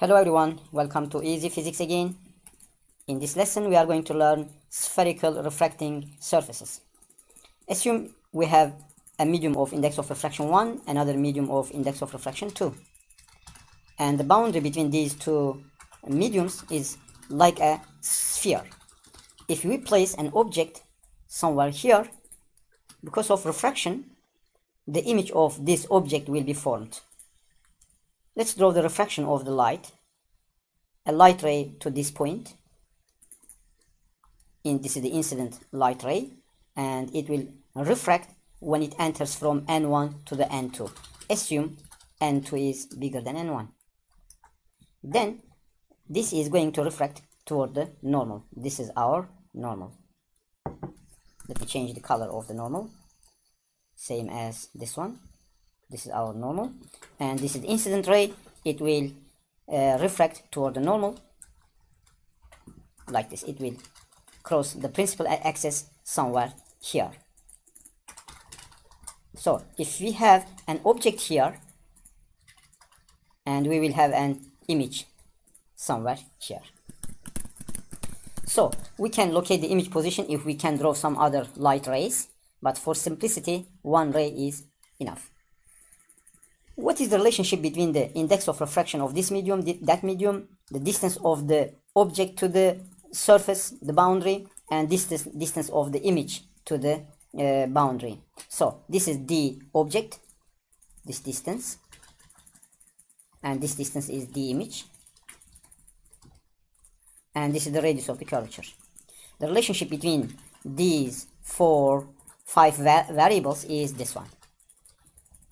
Hello everyone, welcome to Easy Physics again. In this lesson we are going to learn spherical refracting surfaces. Assume we have a medium of index of refraction 1, another medium of index of refraction 2. And the boundary between these two mediums is like a sphere. If we place an object somewhere here, because of refraction, the image of this object will be formed. Let's draw the refraction of the light. A light ray to this point. This is the incident light ray, and it will refract when it enters from N1 to the N2. Assume N2 is bigger than N1. Then this is going to refract toward the normal. This is our normal. Let me change the color of the normal. Same as this one. This is our normal, and this is the incident ray. It will refract toward the normal like this. It will cross the principal axis somewhere here. So if we have an object here, and we will have an image somewhere here. So we can locate the image position if we can draw some other light rays, but for simplicity one ray is enough. What is the relationship between the index of refraction of this medium, that medium, the distance of the object to the surface, the boundary, and this distance of the image to the boundary? So this is the object, this distance, and this distance is the image, and this is the radius of the curvature. The relationship between these 5 variables is this one.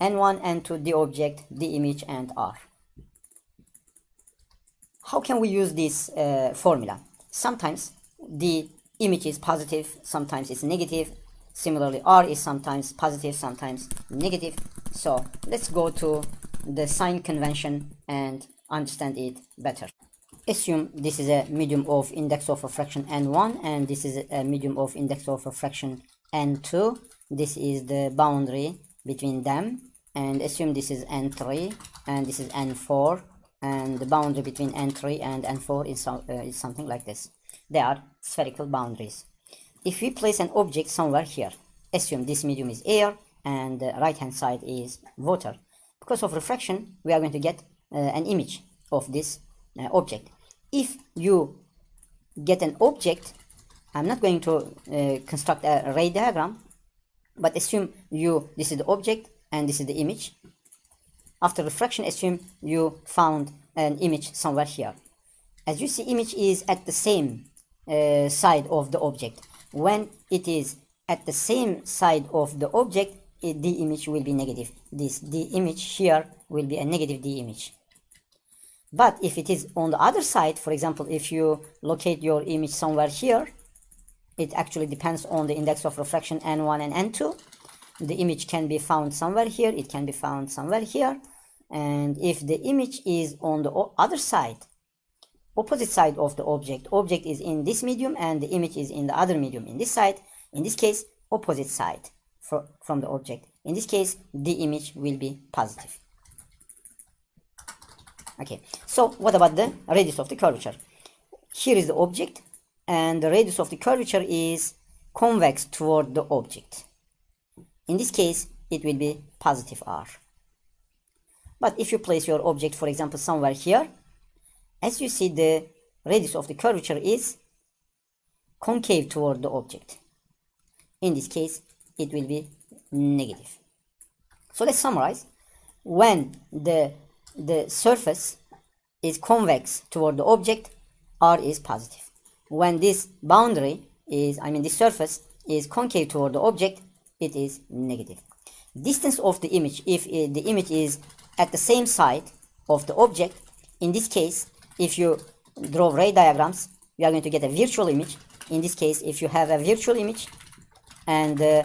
N1, N2, the object, the image, and R. How can we use this formula? Sometimes the image is positive, sometimes it's negative. Similarly, R is sometimes positive, sometimes negative. So let's go to the sign convention and understand it better. Assume this is a medium of index of refraction N1, and this is a medium of index of refraction N2. This is the boundary between them. And assume this is N3 and this is N4, and the boundary between N3 and N4 is something like this. They are spherical boundaries. If we place an object somewhere here, assume this medium is air and the right hand side is water. Because of refraction, we are going to get an image of this object. If you get an object, I'm not going to construct a ray diagram, but assume this is the object and this is the image. After refraction, assume you found an image somewhere here. As you see, image is at the same side of the object. When it is at the same side of the object, the image will be negative. The image here will be a negative D image. But if it is on the other side, for example, if you locate your image somewhere here, it actually depends on the index of refraction N1 and N2. The image can be found somewhere here, it can be found somewhere here, and if the image is on the other side, opposite side of the object is in this medium and the image is in the other medium in this side, in this case opposite side from the object, in this case the image will be positive. Okay, so what about the radius of the curvature? Here is the object, and the radius of the curvature is convex toward the object. In this case, it will be positive R. But if you place your object, for example, somewhere here, as you see, the radius of the curvature is concave toward the object. In this case, it will be negative. So let's summarize. When the surface is convex toward the object, R is positive. When this boundary is, this surface is concave toward the object, it is negative. Distance of the image, if the image is at the same side of the object, in this case, if you draw ray diagrams, you are going to get a virtual image. In this case, if you have a virtual image and the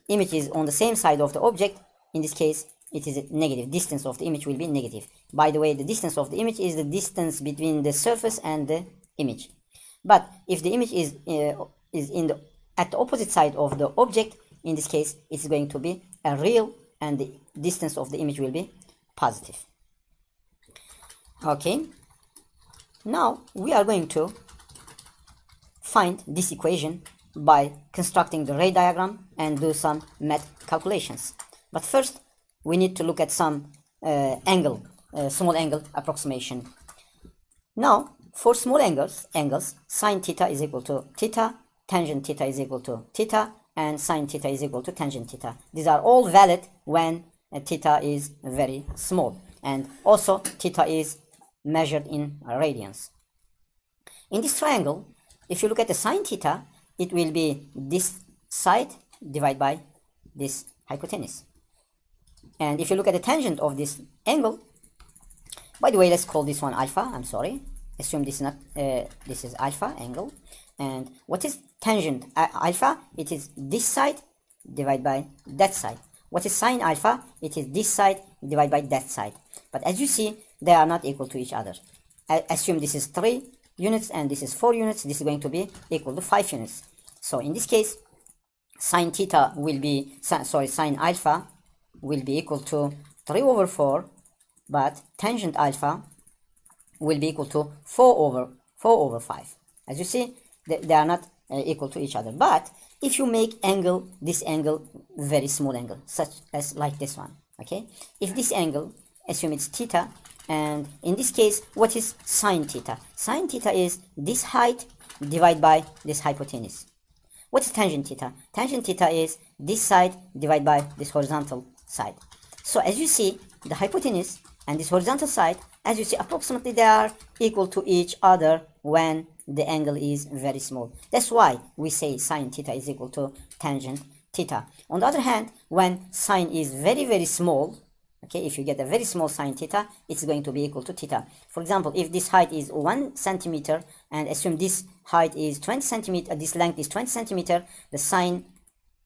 image is on the same side of the object, in this case, it is a negative. Distance of the image will be negative. By the way, the distance of the image is the distance between the surface and the image. But if the image is at the opposite side of the object, in this case, it's going to be a real, and the distance of the image will be positive. Okay, Now we are going to find this equation by constructing the ray diagram and do some math calculations. But first we need to look at some small angle approximation. Now for small angles, sine theta is equal to theta, tangent theta is equal to theta, and sine theta is equal to tangent theta. These are all valid when theta is very small, and also theta is measured in radians. In this triangle, if you look at the sine theta, it will be this side divided by this hypotenuse. And if you look at the tangent of this angle, by the way, let's call this one alpha. I'm sorry. Assume this is not this is alpha angle. And what is tangent alpha? It is this side divided by that side. What is sine alpha? It is this side divided by that side. But as you see, they are not equal to each other. I assume this is 3 units and this is 4 units. This is going to be equal to 5 units. So in this case, sine theta will be, sine alpha will be equal to 3 over 4, but tangent alpha will be equal to 4 over 5. As you see, they are not equal to each other. But if you make this angle very small angle, such as like this one, okay? If this angle, assume it's theta, and in this case, what is sine theta? Sine theta is this height divided by this hypotenuse. What is tangent theta? Tangent theta is this side divided by this horizontal side. So as you see, the hypotenuse and this horizontal side, as you see, approximately they are equal to each other when the angle is very small. That's why we say sine theta is equal to tangent theta. On the other hand, when sine is very small, okay, if you get a very small sine theta, it's going to be equal to theta. For example, if this height is 1 centimeter and assume this height is 20 centimeter, this length is 20 centimeter, the sine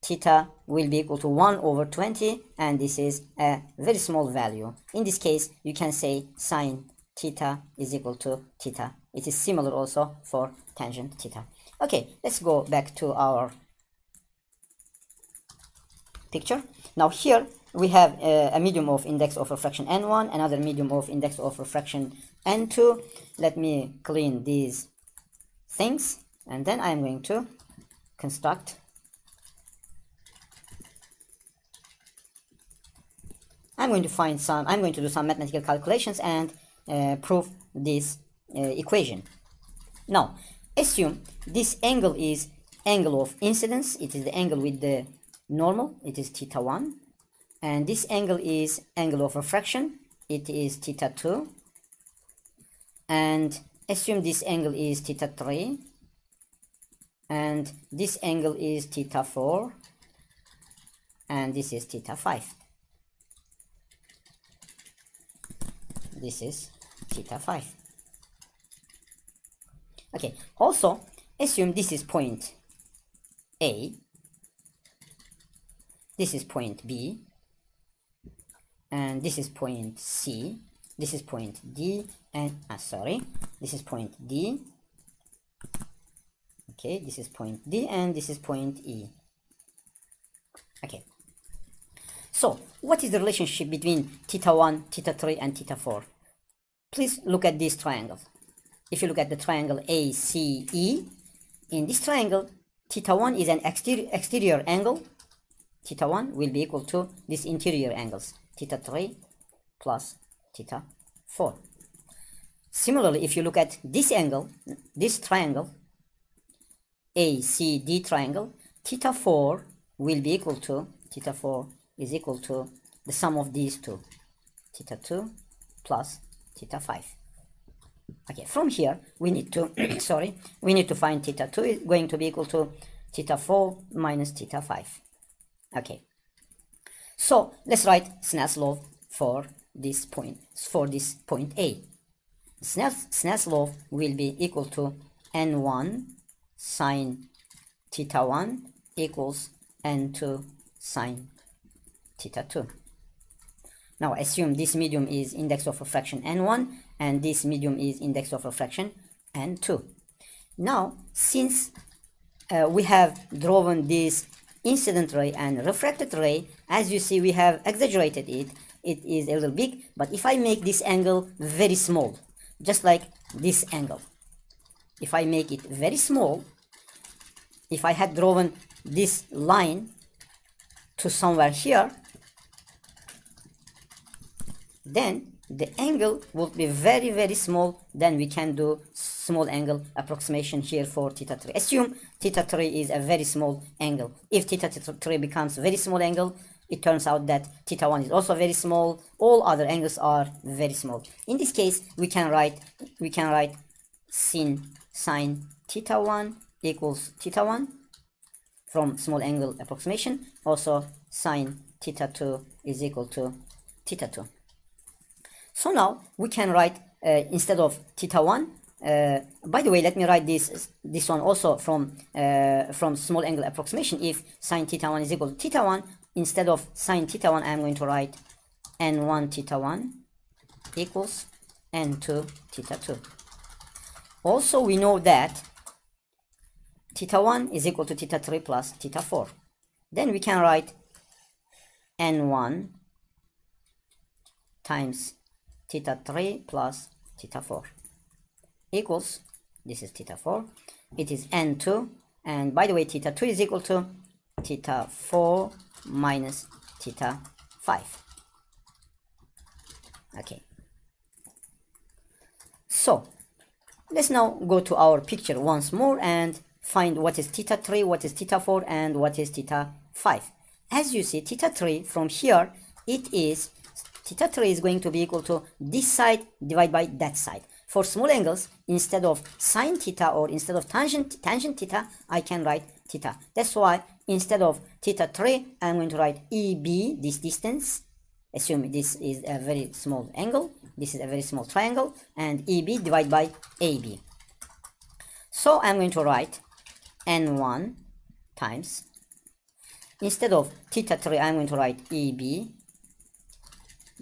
theta will be equal to 1 over 20, and this is a very small value. In this case, you can say sine theta is equal to theta. It is similar also for tangent theta. Okay, let's go back to our picture. Now here we have a medium of index of refraction n1, another medium of index of refraction n2. Let me clean these things, and then I am going to construct. I'm going to do some mathematical calculations and prove this equation. Now, assume this angle is angle of incidence. It is the angle with the normal. It is theta 1. And this angle is angle of refraction. It is theta 2. And assume this angle is theta 3. And this angle is theta 4. And this is theta 5. This is theta 5. Okay, also assume this is point A, this is point B, and this is point C, this is point D, and this is point D. Okay, this is point D, and this is point E. Okay, so what is the relationship between theta 1, theta 3, and theta 4? Please look at this triangle. If you look at the triangle ACE, in this triangle, theta 1 is an exterior angle. Theta 1 will be equal to these interior angles, theta 3 plus theta 4. Similarly, if you look at this angle, this triangle, ACD triangle, theta 4 will be equal to, theta 4 is equal to the sum of these two, theta 2 plus theta 5. Okay, from here we need to we need to find theta 2 is going to be equal to theta 4 minus theta 5. Okay, so let's write Snell's law for this point A. Snell's law will be equal to n1 sine theta 1 equals n2 sine theta 2. Now assume this medium is index of refraction n1 and this medium is index of refraction n2. Now since we have drawn this incident ray and refracted ray, as you see we have exaggerated it. It is a little big, but if I make this angle very small, just like this angle. If I make it very small, if I had drawn this line to somewhere here, then the angle would be very, very small. Then we can do small angle approximation here for theta 3. Assume theta 3 is a very small angle. If theta 3 becomes very small angle, it turns out that theta 1 is also very small. All other angles are very small. In this case, we can write sin theta 1 equals theta 1 from small angle approximation. Also sin theta 2 is equal to theta 2. So now we can write instead of theta 1, by the way, let me write this one also from small angle approximation. If sin theta 1 is equal to theta 1, instead of sin theta 1, I am going to write n1 theta 1 equals n2 theta 2. Also, we know that theta 1 is equal to theta 3 plus theta 4. Then we can write n1 times theta 3 plus theta 4 equals, this is theta 4, it is n2, and by the way, theta 2 is equal to theta 4 minus theta 5. Okay. So, let's now go to our picture once more and find what is theta 3, what is theta 4, and what is theta 5. As you see, theta 3 from here, theta 3 is going to be equal to this side divided by that side. For small angles, instead of sine theta or instead of tangent theta, I can write theta. That's why instead of theta 3, I'm going to write EB, this distance. Assume this is a very small angle, this is a very small triangle, and EB divided by AB. So I'm going to write N1 times, instead of theta 3, I'm going to write EB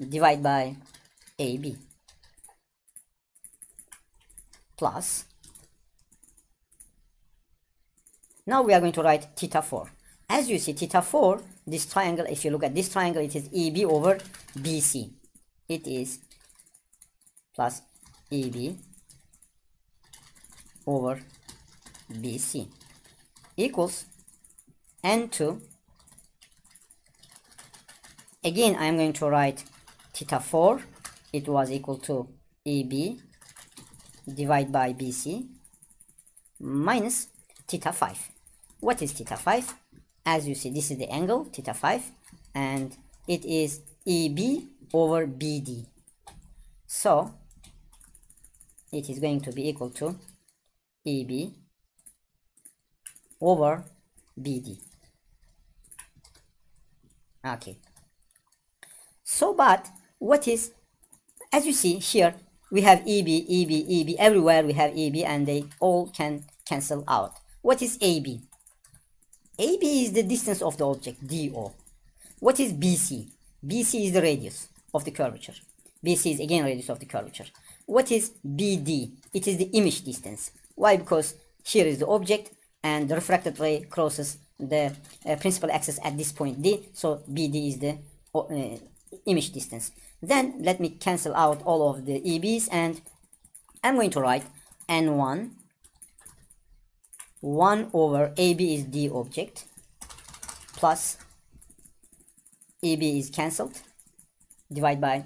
divided by AB plus, now we are going to write theta 4. As you see, theta 4, this triangle, if you look at this triangle, it is EB over BC. It is plus EB over BC equals N2. Again, I am going to write theta 4. It was equal to EB divided by BC minus theta 5. What is theta 5? As you see, this is the angle, theta 5, and it is EB over BD. So, it is going to be equal to EB over BD. Okay. So, but what is, as you see here, we have EB, everywhere we have EB, and they all can cancel out. What is AB? AB is the distance of the object, DO. What is BC? BC is the radius of the curvature. BC is again radius of the curvature. What is BD? It is the image distance. Why? Because here is the object and the refracted ray crosses the principal axis at this point D, so BD is the image distance. Then let me cancel out all of the EBs, and I'm going to write N1 1 over AB is the object plus EB is cancelled, divided by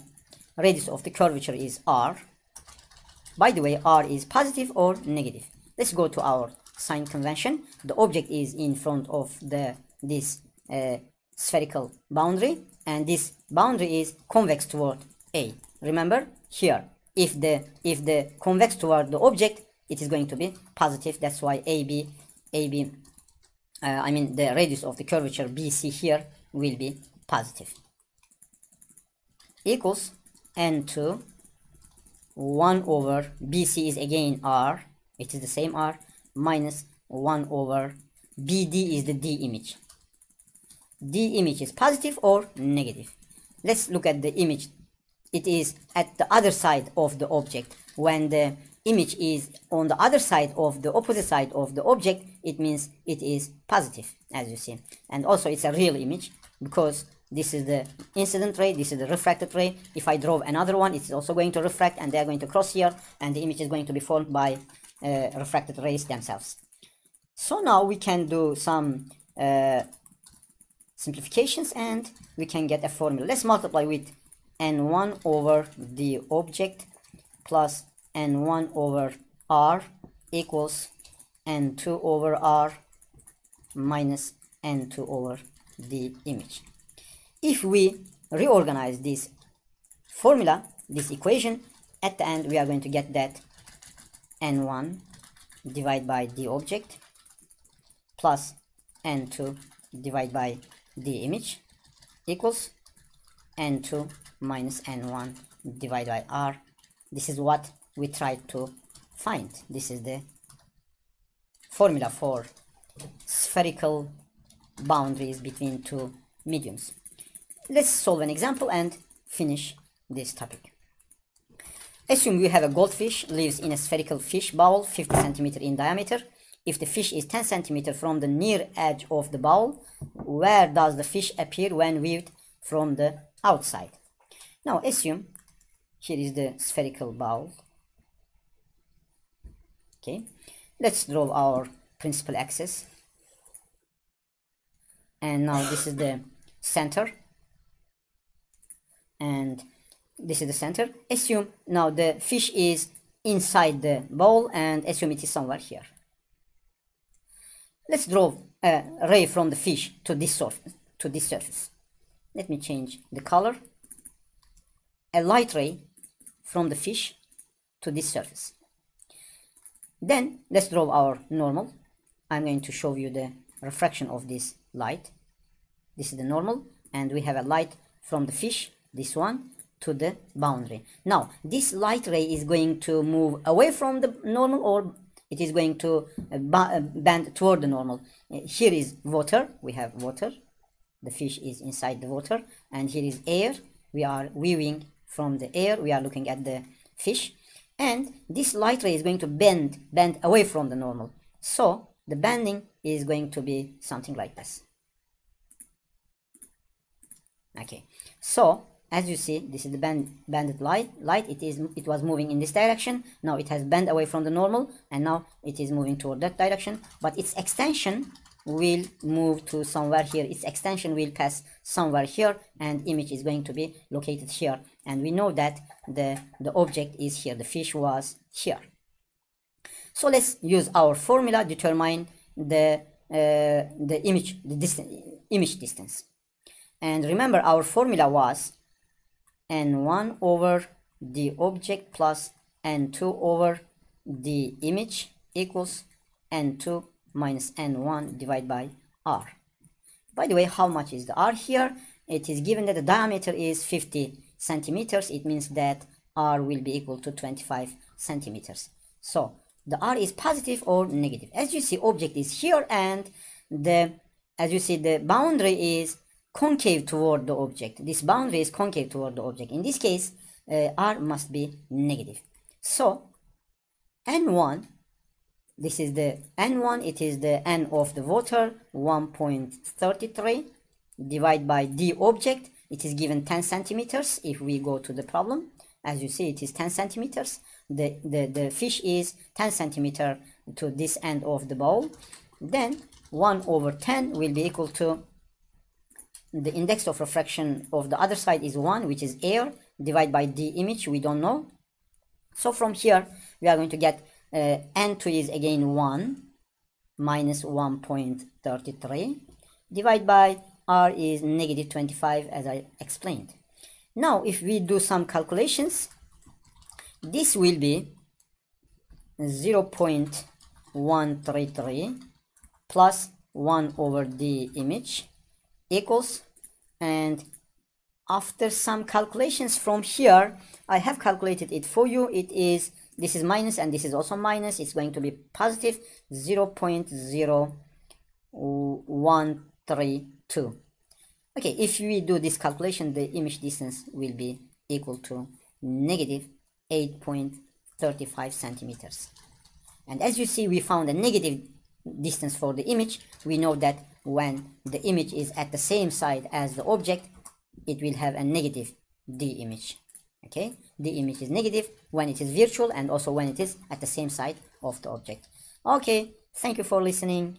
radius of the curvature is R. By the way, R is positive or negative. Let's go to our sign convention. The object is in front of this spherical boundary, and this boundary is convex toward A. Remember here, if the convex toward the object, it is going to be positive. That's why I mean the radius of the curvature BC here will be positive. Equals N2 1 over BC is again R. It is the same R minus 1 over BD is the D image. D image is positive or negative. Let's look at the image. It is at the other side of the object. When the image is on the other side of the opposite side of the object, it means it is positive, as you see. And also it's a real image because This is the incident ray, this is the refracted ray. If I draw another one, it's also going to refract, and they are going to cross here, and the image is going to be formed by refracted rays themselves. So now we can do some simplifications, and we can get a formula. Let's multiply with n1 over the object plus n1 over r equals n2 over r minus n2 over the image. If we reorganize this formula, this equation, at the end we are going to get that n1 divided by the object plus n2 divided by the image equals n2 minus n1 divided by r. This is what we tried to find. This is the formula for spherical boundaries between two mediums. Let's solve an example and finish this topic. Assume we have a goldfish lives in a spherical fish bowl 50 cm in diameter. If the fish is 10 cm from the near edge of the bowl, where does the fish appear when viewed from the outside? Now assume here is the spherical bowl. Okay, let's draw our principal axis, and now this is the center, and this is the center. Assume now the fish is inside the bowl, and assume it is somewhere here. Let's draw a ray from the fish to this surface. Let me change the color. A light ray from the fish to this surface. Then let's draw our normal. I'm going to show you the refraction of this light. This is the normal, and we have a light from the fish, this one, to the boundary. Now this light ray is going to move away from the normal, or it is going to bend toward the normal. Here is water, we have water, the fish is inside the water, and here is air. We are viewing from the air, we are looking at the fish, and this light ray is going to bend away from the normal. So the bending is going to be something like this. Okay, so as you see, this is the banded light. It was moving in this direction. Now it has bent away from the normal, and now it is moving toward that direction. But its extension will move to somewhere here. Its extension will pass somewhere here, and image is going to be located here. And we know that the object is here. The fish was here. So let's use our formula, determine the image distance. And remember, our formula was n1 over the object plus n2 over the image equals n2 minus n1 divided by r. By the way, how much is the r here? It is given that the diameter is 50 centimeters. It means that r will be equal to 25 centimeters. So the r is positive or negative. As you see, object is here, and as you see, the boundary is concave toward the object. This boundary is concave toward the object. In this case, r must be negative. So n1, this is the n1, it is the n of the water, 1.33, divided by the object. It is given 10 centimeters. If we go to the problem, as you see, it is 10 centimeters. The fish is 10 centimeter to this end of the bowl. Then 1 over 10 will be equal to the index of refraction of the other side is 1, which is air, divided by the image, we don't know. So from here, we are going to get n2 is again 1 minus 1.33, divided by r is negative 25, as I explained. Now, if we do some calculations, this will be 0.133 plus 1 over the image equals, and after some calculations from here, I have calculated it for you. This is minus, and this is also minus. It's going to be positive 0.0132. Okay, if we do this calculation, the image distance will be equal to negative 8.35 centimeters. And as you see, we found a negative distance for the image. We know that when the image is at the same side as the object, it will have a negative D image. Okay, the image is negative when it is virtual and also when it is at the same side of the object. Okay, thank you for listening.